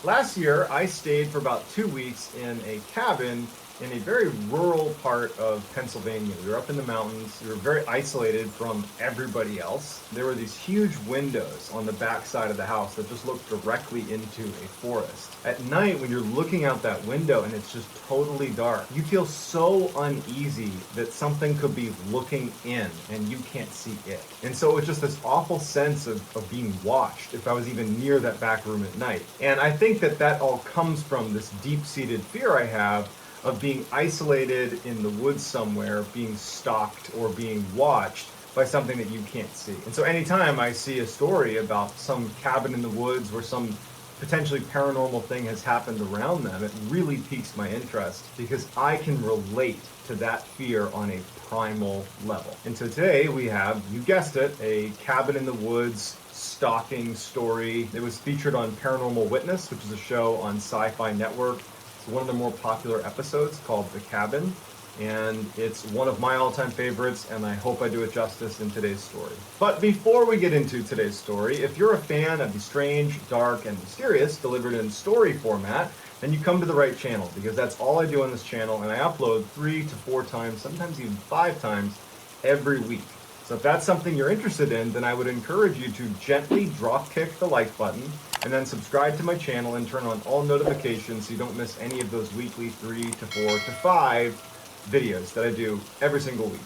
Last year, I stayed for about 2 weeks in a cabin in a very rural part of Pennsylvania. We were up in the mountains. We were very isolated from everybody else. There were these huge windows on the back side of the house that just looked directly into a forest. At night, when you're looking out that window and it's just totally dark, you feel so uneasy that something could be looking in and you can't see it. And so it was just this awful sense of being watched if I was even near that back room at night. And I think that all comes from this deep-seated fear I have of being isolated in the woods somewhere, being stalked or being watched by something that you can't see. And so anytime I see a story about some cabin in the woods where some potentially paranormal thing has happened around them, it really piques my interest because I can relate to that fear on a primal level. And so today we have, you guessed it, a cabin in the woods stalking story. It was featured on Paranormal Witness, which is a show on Sci-Fi Network. One of the more popular episodes called The Cabin, and it's one of my all-time favorites, and I hope I do it justice in today's story. But before we get into today's story, if you're a fan of the strange, dark, and mysterious delivered in story format, then you come to the right channel, because that's all I do on this channel, and I upload 3 to 4 times, sometimes even 5 times every week. So if that's something you're interested in, then I would encourage you to gently drop kick the like button and then subscribe to my channel and turn on all notifications so you don't miss any of those weekly 3 to 4 to 5 videos that I do every single week.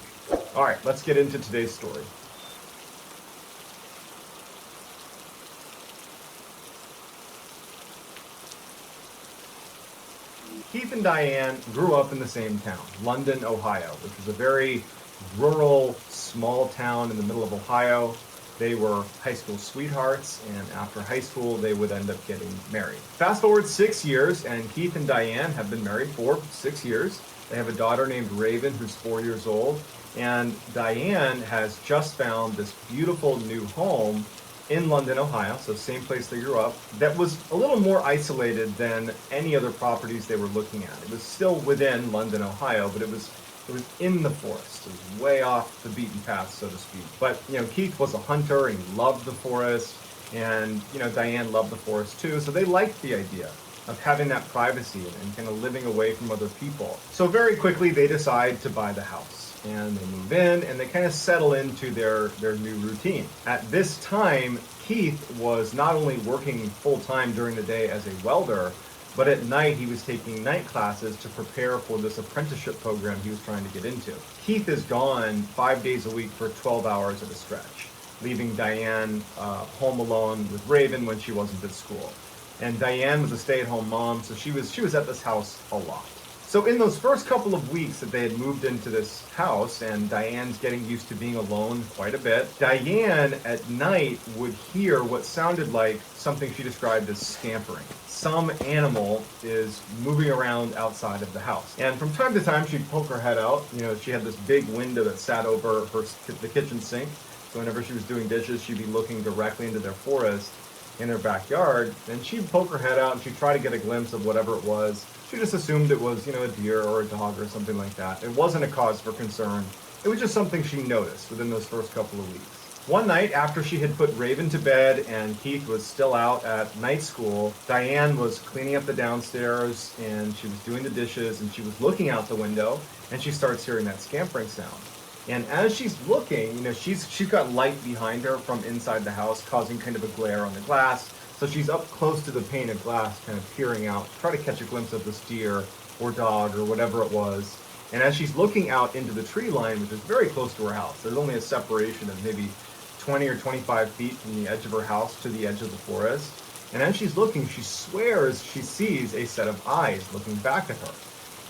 All right, let's get into today's story. Keith and Diane grew up in the same town, London, Ohio, which is a very rural, small town in the middle of Ohio. They were high school sweethearts, and after high school, they would end up getting married. Fast forward 6 years, and Keith and Diane have been married for 6 years. They have a daughter named Raven, who's 4 years old, and Diane has just found this beautiful new home in London, Ohio, so same place they grew up, that was a little more isolated than any other properties they were looking at. It was still within London, Ohio, but it was in the forest. It was way off the beaten path, so to speak. But, Keith was a hunter and he loved the forest. And, Diane loved the forest too. So they liked the idea of having that privacy and kind of living away from other people. So very quickly they decide to buy the house. And they move in and they kind of settle into their new routine. At this time, Keith was not only working full-time during the day as a welder, but at night he was taking night classes to prepare for this apprenticeship program he was trying to get into. Keith is gone 5 days a week for 12 hours at a stretch, leaving Diane home alone with Raven when she wasn't at school. And Diane was a stay-at-home mom, so she was at this house a lot. So in those first couple of weeks that they had moved into this house, and Diane's getting used to being alone quite a bit, Diane at night would hear what sounded like something she described as scampering. Some animal is moving around outside of the house. And from time to time, she'd poke her head out. She had this big window that sat over the kitchen sink. So whenever she was doing dishes, she'd be looking directly into their forest in her backyard. And she'd poke her head out and she'd try to get a glimpse of whatever it was. She just assumed it was, a deer or a dog or something like that. It wasn't a cause for concern. It was just something she noticed within those first couple of weeks. One night, after she had put Raven to bed and Keith was still out at night school, Diane was cleaning up the downstairs and she was doing the dishes and she was looking out the window and she starts hearing that scampering sound. And as she's looking, she's got light behind her from inside the house, causing kind of a glare on the glass. So she's up close to the pane of glass, kind of peering out, to try to catch a glimpse of this deer or dog or whatever it was. And as she's looking out into the tree line, which is very close to her house, there's only a separation of maybe 20 or 25 feet from the edge of her house to the edge of the forest. And as she's looking, she swears she sees a set of eyes looking back at her.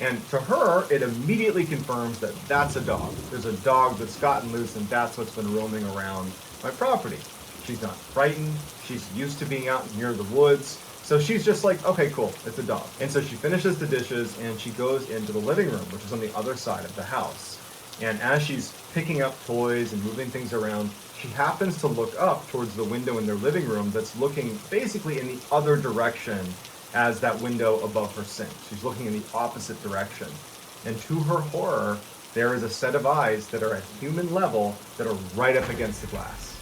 And to her, it immediately confirms that that's a dog. There's a dog that's gotten loose and that's what's been roaming around my property. She's not frightened. She's used to being out near the woods. So she's just like, okay, cool, it's a dog. And so she finishes the dishes and she goes into the living room, which is on the other side of the house. And as she's picking up toys and moving things around, she happens to look up towards the window in their living room that's looking basically in the other direction as that window above her sink. She's looking in the opposite direction. And to her horror, there is a set of eyes that are at human level that are right up against the glass.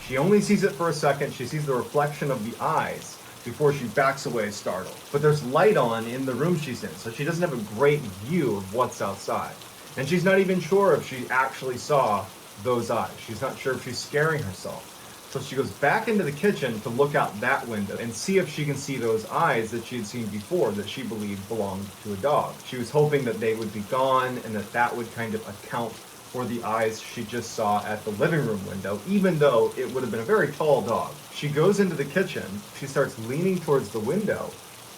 She only sees it for a second. She sees the reflection of the eyes, before she backs away startled. But there's light on in the room she's in, so she doesn't have a great view of what's outside. And she's not even sure if she actually saw those eyes. She's not sure if she's scaring herself. So she goes back into the kitchen to look out that window and see if she can see those eyes that she had seen before that she believed belonged to a dog. She was hoping that they would be gone and that would kind of account for the eyes she just saw at the living room window, even though it would have been a very tall dog. She goes into the kitchen, she starts leaning towards the window,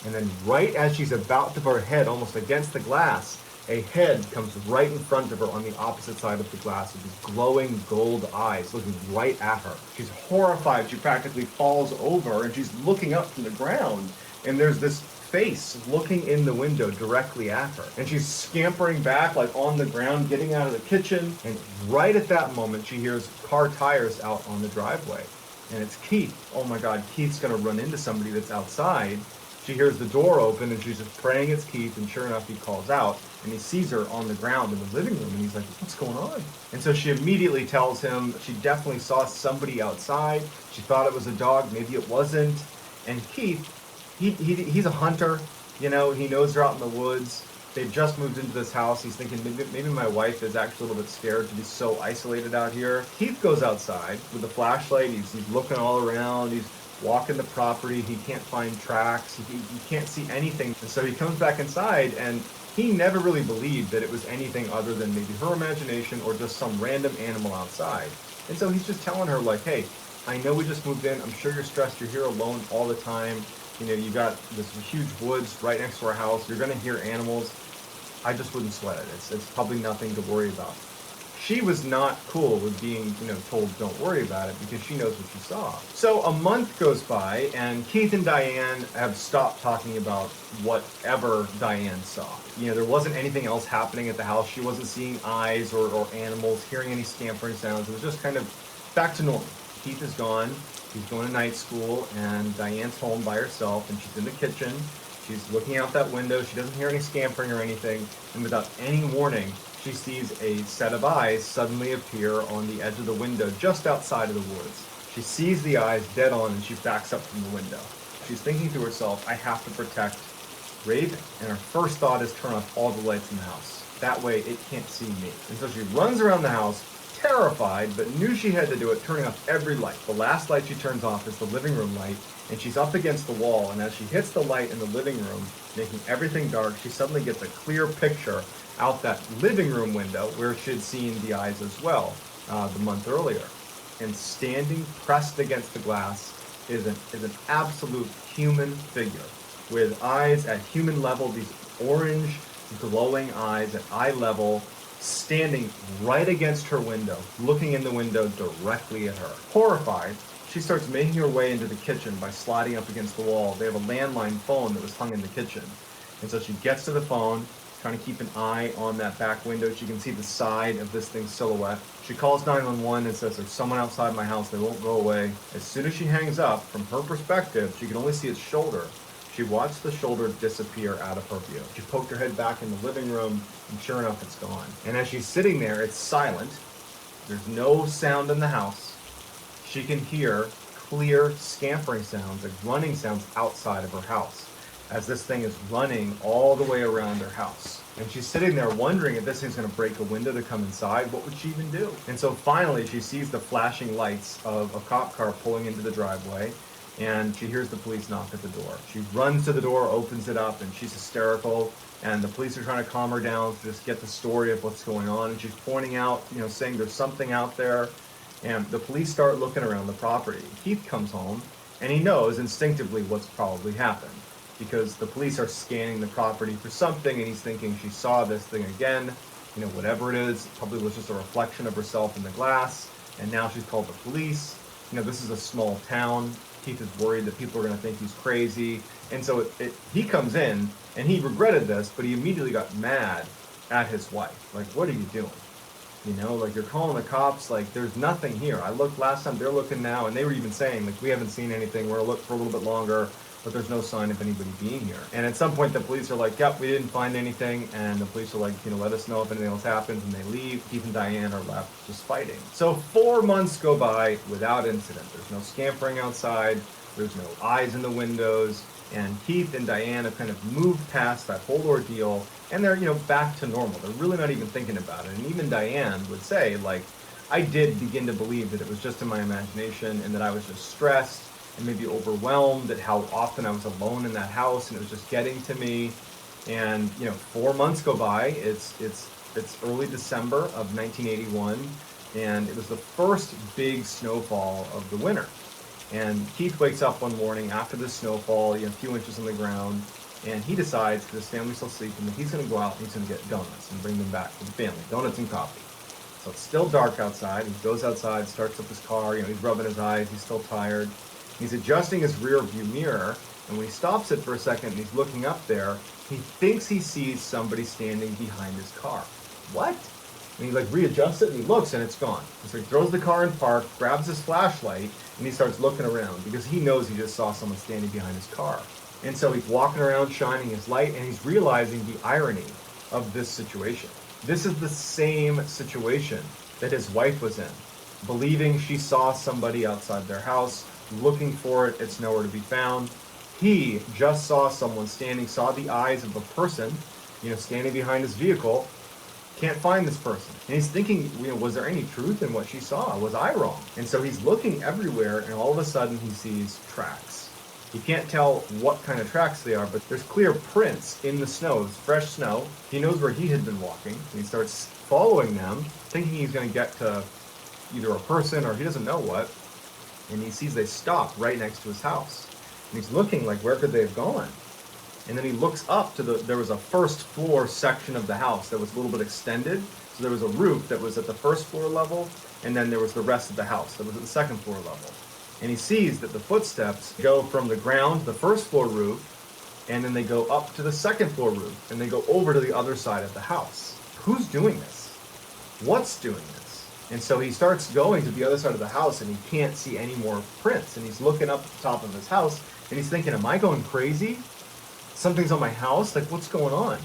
and then right as she's about to put her head almost against the glass, a head comes right in front of her on the opposite side of the glass with these glowing gold eyes looking right at her. She's horrified. She practically falls over and she's looking up from the ground, and there's this face looking in the window directly at her. And she's scampering back like on the ground, getting out of the kitchen, and right at that moment she hears car tires out on the driveway. And it's Keith. Oh my God, Keith's gonna run into somebody that's outside. She hears the door open and she's just praying it's Keith, and sure enough he calls out and he sees her on the ground in the living room and he's like, what's going on? And so she immediately tells him she definitely saw somebody outside. She thought it was a dog, maybe it wasn't. And Keith, he's a hunter, you know, he knows they're out in the woods. They've just moved into this house. He's thinking maybe my wife is actually a little bit scared to be so isolated out here. Keith goes outside with a flashlight. He's looking all around. He's walking the property. He can't find tracks. He can't see anything. And so he comes back inside, and he never really believed that it was anything other than maybe her imagination or just some random animal outside. And so he's just telling her like, hey, I know we just moved in. I'm sure you're stressed. You're here alone all the time. You know, you got this huge woods right next to our house. You're going to hear animals. I just wouldn't sweat it. It's probably nothing to worry about. She was not cool with being, told don't worry about it because she knows what she saw. So a month goes by and Keith and Diane have stopped talking about whatever Diane saw. There wasn't anything else happening at the house. She wasn't seeing eyes or animals, hearing any scampering sounds. It was just kind of back to normal. Keith is gone. He's going to night school, and Diane's home by herself, and she's in the kitchen. She's looking out that window. She doesn't hear any scampering or anything, and without any warning, she sees a set of eyes suddenly appear on the edge of the window just outside of the woods. She sees the eyes dead on, and she backs up from the window. She's thinking to herself, I have to protect Raven, and her first thought is turn off all the lights in the house. That way, it can't see me. And so she runs around the house, terrified, but knew she had to do it, turning off every light. The last light she turns off is the living room light, and she's up against the wall, and as she hits the light in the living room, making everything dark, she suddenly gets a clear picture out that living room window where she had seen the eyes as well the month earlier. And standing pressed against the glass is an absolute human figure with eyes at human level, these orange glowing eyes at eye level, standing right against her window, looking in the window directly at her. Horrified, she starts making her way into the kitchen by sliding up against the wall. They have a landline phone that was hung in the kitchen. And so she gets to the phone, trying to keep an eye on that back window. She can see the side of this thing's silhouette. She calls 911 and says, there's someone outside my house. They won't go away. As soon as she hangs up, from her perspective, she can only see its shoulder. She watched the shoulder disappear out of her view. She poked her head back in the living room, and sure enough, it's gone. And as she's sitting there, it's silent. There's no sound in the house. She can hear clear scampering sounds, like running sounds outside of her house, as this thing is running all the way around her house. And she's sitting there wondering if this thing's going to break a window to come inside. What would she even do? And so finally, she sees the flashing lights of a cop car pulling into the driveway, and she hears the police knock at the door. She runs to the door, opens it up, and she's hysterical. And the police are trying to calm her down to just get the story of what's going on. And she's pointing out, saying there's something out there. And the police start looking around the property. Keith comes home, and he knows instinctively what's probably happened, because the police are scanning the property for something, and he's thinking she saw this thing again. Whatever it is, probably was just a reflection of herself in the glass. And now she's called the police. This is a small town. Keith is worried that people are going to think he's crazy. And so he comes in, and he regretted this, but he immediately got mad at his wife. Like, what are you doing? You're calling the cops, like, there's nothing here. I looked last time, they're looking now, and they were even saying, like, we haven't seen anything, we're going to look for a little bit longer, but there's no sign of anybody being here. And at some point, the police are like, yep, we didn't find anything, and the police are like, let us know if anything else happens, and they leave. Keith and Diane are left just fighting. So 4 months go by without incident. There's no scampering outside. There's no eyes in the windows. And Keith and Diane have kind of moved past that whole ordeal, and they're, back to normal. They're really not even thinking about it. And even Diane would say, like, I did begin to believe that it was just in my imagination and that I was just stressed and maybe overwhelmed at how often I was alone in that house and it was just getting to me. And, 4 months go by. It's early December of 1981, and it was the first big snowfall of the winter. And Keith wakes up one morning after the snowfall, a few inches on the ground, and he decides, because his family's still sleeping, that he's going to go out and he's going to get donuts and bring them back to the family, donuts and coffee. So it's still dark outside. He goes outside, starts up his car, he's rubbing his eyes, he's still tired. He's adjusting his rear view mirror, and when he stops it for a second and he's looking up there, he thinks he sees somebody standing behind his car. What? And he readjusts it and he looks and it's gone. And so he throws the car in park, grabs his flashlight, and he starts looking around because he knows he just saw someone standing behind his car. And so he's walking around shining his light, and he's realizing the irony of this situation. This is the same situation that his wife was in, believing she saw somebody outside their house, looking for it, it's nowhere to be found. He just saw someone standing, saw the eyes of a person, standing behind his vehicle, can't find this person. And he's thinking, was there any truth in what she saw? Was I wrong? And so he's looking everywhere, and all of a sudden he sees tracks. He can't tell what kind of tracks they are, but there's clear prints in the snow. It's fresh snow. He knows where he had been walking, and he starts following them, thinking he's going to get to either a person or he doesn't know what. And he sees they stop right next to his house. And he's looking where could they have gone? And then he looks up to there was a first floor section of the house that was a little bit extended. So there was a roof that was at the first floor level, and then there was the rest of the house that was at the second floor level. And he sees that the footsteps go from the ground to the first floor roof, and then they go up to the second floor roof, and they go over to the other side of the house. Who's doing this? What's doing this? And so he starts going to the other side of the house, and he can't see any more prints. And he's looking up at the top of his house, and he's thinking, am I going crazy? Something's on my house? What's going on?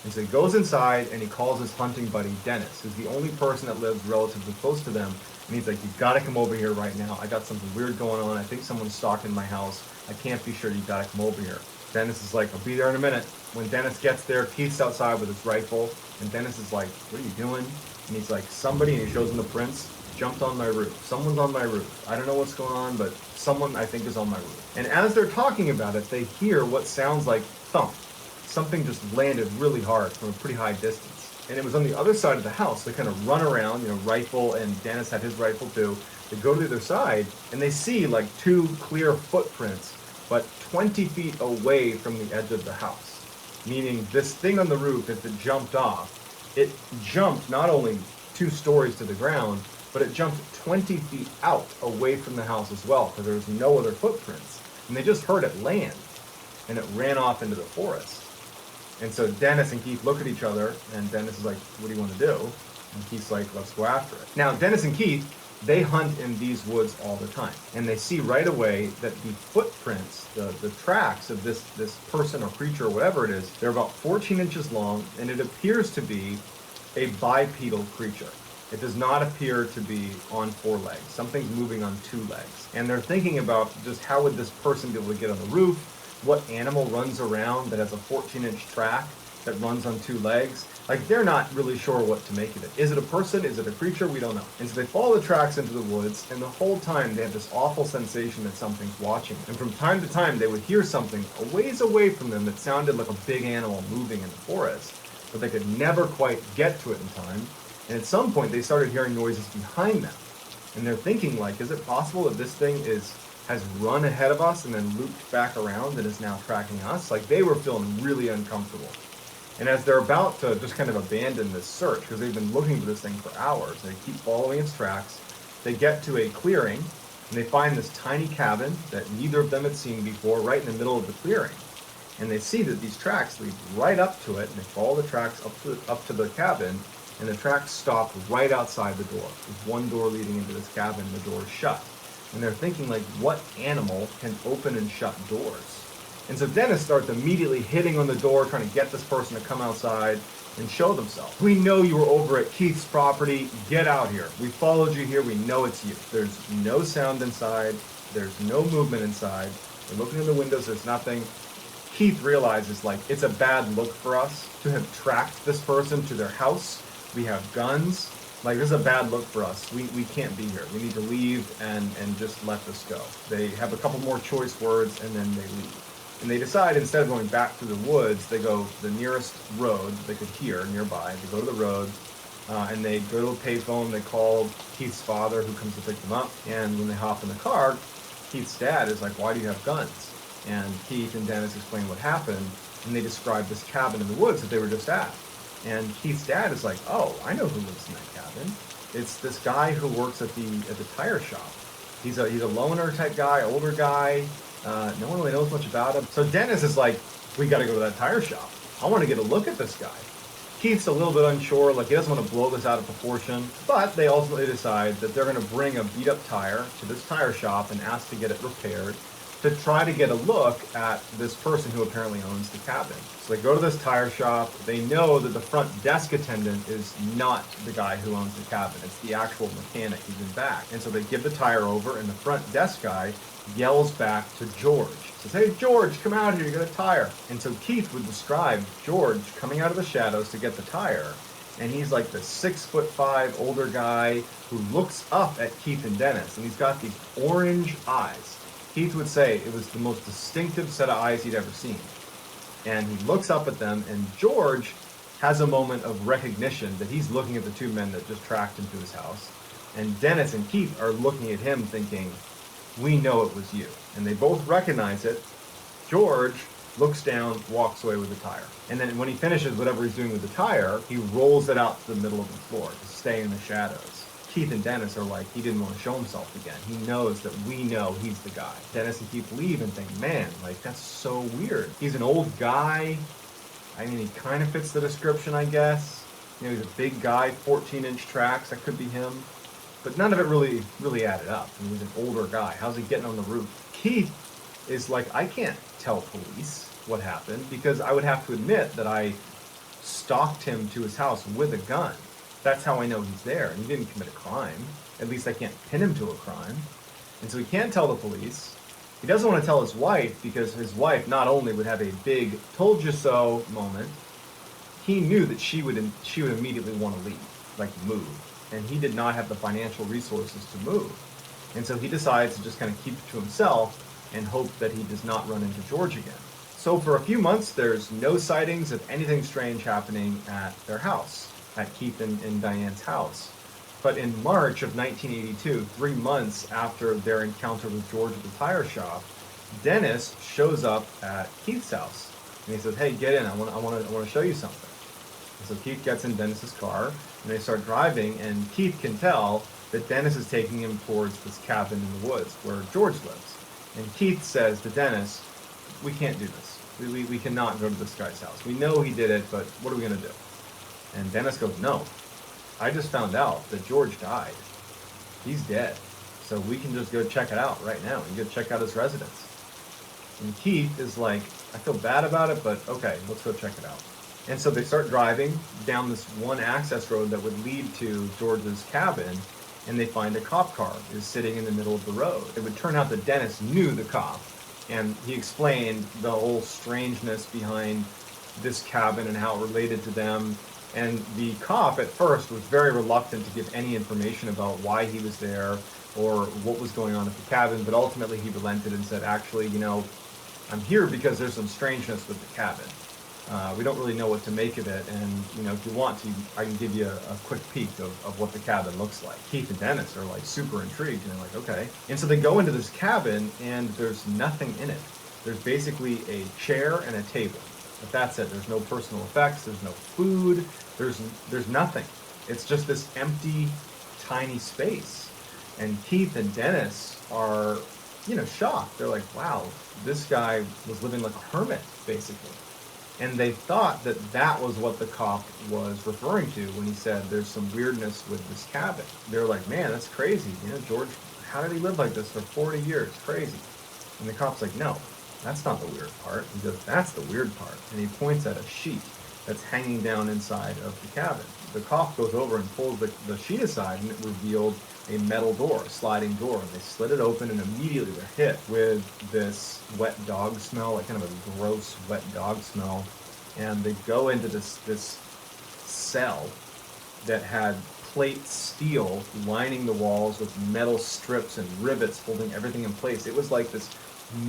And so he goes inside, and he calls his hunting buddy, Dennis, who's the only person that lives relatively close to them. And he's like, you've got to come over here right now. I got something weird going on. I think someone's stalking my house. I can't be sure. You've got to come over here. Dennis is like, I'll be there in a minute. When Dennis gets there, Keith's outside with his rifle. And Dennis is like, what are you doing? And he's like, somebody, and he shows him the prints, jumped on my roof. Someone's on my roof. I don't know what's going on, but someone I think is on my roof. And as they're talking about it, they hear what sounds like thump. Something just landed really hard from a pretty high distance. And it was on the other side of the house. They kind of run around, rifle, and Dennis had his rifle too. They go to the other side, and they see two clear footprints, but 20 feet away from the edge of the house. Meaning this thing on the roof, as it jumped off, it jumped not only 2 stories to the ground, but it jumped 20 feet out away from the house as well, because there was no other footprints. And they just heard it land, and it ran off into the forest. And so Dennis and Keith look at each other, and Dennis is like, what do you want to do? And Keith's like, let's go after it. Now, Dennis and Keith, they hunt in these woods all the time. And they see right away that the footprints, the tracks of this person or creature or whatever it is, they're about 14 inches long, and it appears to be a bipedal creature. It does not appear to be on 4 legs. Something's moving on 2 legs. And they're thinking about just how would this person be able to get on the roof? What animal runs around that has a 14-inch track that runs on 2 legs? They're not really sure what to make of it. Is it a person? Is it a creature? We don't know. And so they follow the tracks into the woods, and the whole time they have this awful sensation that something's watching. And from time to time, they would hear something a ways away from them that sounded like a big animal moving in the forest, but they could never quite get to it in time. And at some point, they started hearing noises behind them. And they're thinking, is it possible that this thing has run ahead of us and then looped back around and is now tracking us? They were feeling really uncomfortable. And as they're about to just kind of abandon this search, because they've been looking for this thing for hours, they keep following its tracks, they get to a clearing, and they find this tiny cabin that neither of them had seen before, right in the middle of the clearing. And they see that these tracks lead right up to it, and they follow the tracks up to the cabin, and the tracks stop right outside the door. There's one door leading into this cabin, the door is shut. And they're thinking, what animal can open and shut doors? And so Dennis starts immediately hitting on the door, trying to get this person to come outside and show themselves. We know you were over at Keith's property. Get out here. We followed you here. We know it's you. There's no sound inside. There's no movement inside. They're looking in the windows. There's nothing. Keith realizes, like, it's a bad look for us to have tracked this person to their house. We have guns. Like, this is a bad look for us. We can't be here. We need to leave and just let this go. They have a couple more choice words, and then they leave. And they decide, instead of going back through the woods, they go the nearest road they could hear nearby. They go to the road, and they go to a payphone. They call Keith's father, who comes to pick them up. And when they hop in the car, Keith's dad is like, why do you have guns? And Keith and Dennis explain what happened, and they describe this cabin in the woods that they were just at. And Keith's dad is like, oh, I know who lives in that cabin. It's this guy who works at the tire shop. He's a loner type guy, older guy. No one really knows much about him. So Dennis is like, we got to go to that tire shop. I want to get a look at this guy. Keith's a little bit unsure, like he doesn't want to blow this out of proportion, but they ultimately decide that they're going to bring a beat up tire to this tire shop and ask to get it repaired to try to get a look at this person who apparently owns the cabin. So they go to this tire shop. They know that the front desk attendant is not the guy who owns the cabin. It's the actual mechanic who's in back. And so they give the tire over, and the front desk guy yells back to George. Says, hey, George, come out here, you got a tire. And so Keith would describe George coming out of the shadows to get the tire. And he's like the 6'5" older guy who looks up at Keith and Dennis. And he's got these orange eyes. Keith would say it was the most distinctive set of eyes he'd ever seen. And he looks up at them, and George has a moment of recognition that he's looking at the two men that just tracked him to his house. And Dennis and Keith are looking at him thinking, we know it was you. And they both recognize it. George looks down, walks away with the tire. And then when he finishes whatever he's doing with the tire, he rolls it out to the middle of the floor to stay in the shadows. Keith and Dennis are like, he didn't want to show himself again. He knows that we know he's the guy. Dennis and Keith leave and think, man, like, that's so weird. He's an old guy. I mean, he kind of fits the description, I guess. You know, he's a big guy, 14-inch tracks. That could be him. But none of it really added up. I mean, he's an older guy. How's he getting on the roof? Keith is like, I can't tell police what happened because I would have to admit that I stalked him to his house with a gun. That's how I know he's there. And he didn't commit a crime. At least I can't pin him to a crime. And so he can't tell the police. He doesn't want to tell his wife because his wife not only would have a big told you so moment, he knew that she would immediately want to leave, like move. And he did not have the financial resources to move. And so he decides to just kind of keep it to himself and hope that he does not run into George again. So for a few months, there's no sightings of anything strange happening at their house, at Keith and Diane's house. But in March of 1982, 3 months after their encounter with George at the tire shop, Dennis shows up at Keith's house. And he says, hey, get in, I want to show you something. And so Keith gets in Dennis's car, and they start driving, and Keith can tell that Dennis is taking him towards this cabin in the woods where George lives. And Keith says to Dennis, we can't do this. We cannot go to this guy's house. We know he did it, but what are we going to do? And Dennis goes, no. I just found out that George died. He's dead. So we can just go check it out right now and go check out his residence. And Keith is like, I feel bad about it, but okay, let's go check it out. And so they start driving down this one access road that would lead to George's cabin, and they find a cop car is sitting in the middle of the road. It would turn out that Dennis knew the cop, and he explained the whole strangeness behind this cabin and how it related to them. And the cop at first was very reluctant to give any information about why he was there or what was going on at the cabin, but ultimately he relented and said, actually, you know, I'm here because there's some strangeness with the cabin. We don't really know what to make of it, and you know, if you want to, I can give you a quick peek of what the cabin looks like. Keith and Dennis are like super intrigued, and they're like, okay. And so they go into this cabin, and there's nothing in it. There's basically a chair and a table. But that's it. There's no personal effects. There's no food. There's nothing. It's just this empty, tiny space. And Keith and Dennis are, you know, shocked. They're like, wow, this guy was living like a hermit, basically. And they thought that that was what the cop was referring to when he said there's some weirdness with this cabin. They're like, man, that's crazy. You know, George, how did he live like this for 40 years? Crazy. And the cop's like, no, that's not the weird part. He goes, that's the weird part. And he points at a sheet that's hanging down inside of the cabin. The cop goes over and pulls the sheet aside, and it revealed a metal door, a sliding door, and they slid it open, and immediately they're hit with this wet dog smell, like kind of a gross wet dog smell. And they go into this cell that had plate steel lining the walls with metal strips and rivets holding everything in place. It was like this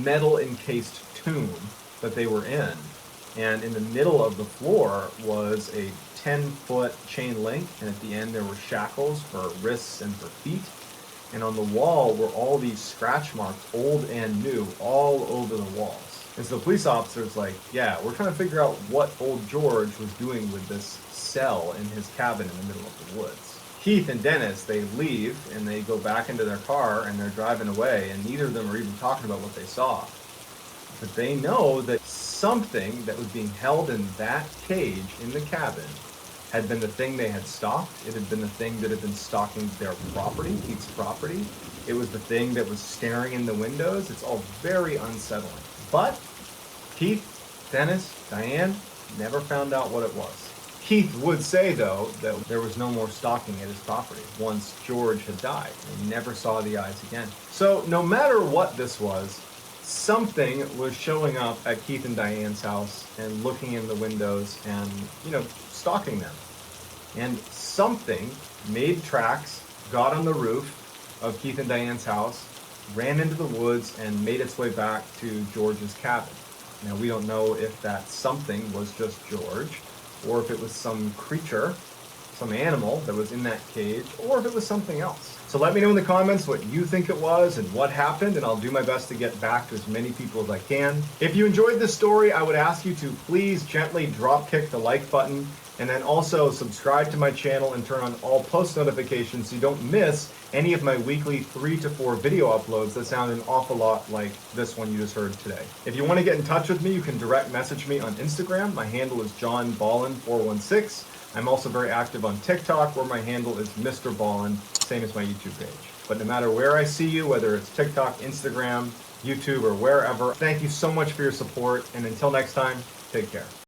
metal encased tomb that they were in. And in the middle of the floor was a 10-foot chain link, and at the end there were shackles for wrists and for feet. And on the wall were all these scratch marks, old and new, all over the walls. And so the police officer's like, yeah, we're trying to figure out what old George was doing with this cell in his cabin in the middle of the woods. Keith and Dennis, they leave and they go back into their car and they're driving away, and neither of them are even talking about what they saw. But they know that something that was being held in that cage in the cabin had been the thing they had stalked. It had been the thing that had been stalking their property, Keith's property. It was the thing that was staring in the windows. It's all very unsettling. But Keith, Dennis, Diane never found out what it was. Keith would say, though, that there was no more stalking at his property once George had died. They never saw the eyes again. So no matter what this was, something was showing up at Keith and Diane's house and looking in the windows and, stalking them. And something made tracks, got on the roof of Keith and Diane's house, ran into the woods, and made its way back to George's cabin. Now, we don't know if that something was just George, or if it was some creature, some animal that was in that cage, or if it was something else. So let me know in the comments what you think it was and what happened, and I'll do my best to get back to as many people as I can. If you enjoyed this story, I would ask you to please gently drop kick the like button, and then also subscribe to my channel and turn on all post notifications so you don't miss any of my weekly 3 to 4 video uploads that sound an awful lot like this one you just heard today. If you want to get in touch with me, you can direct message me on Instagram. My handle is johnballin416. I'm also very active on TikTok, where my handle is Mr. Ballin, same as my YouTube page. But no matter where I see you, whether it's TikTok, Instagram, YouTube, or wherever, thank you so much for your support, and until next time, take care.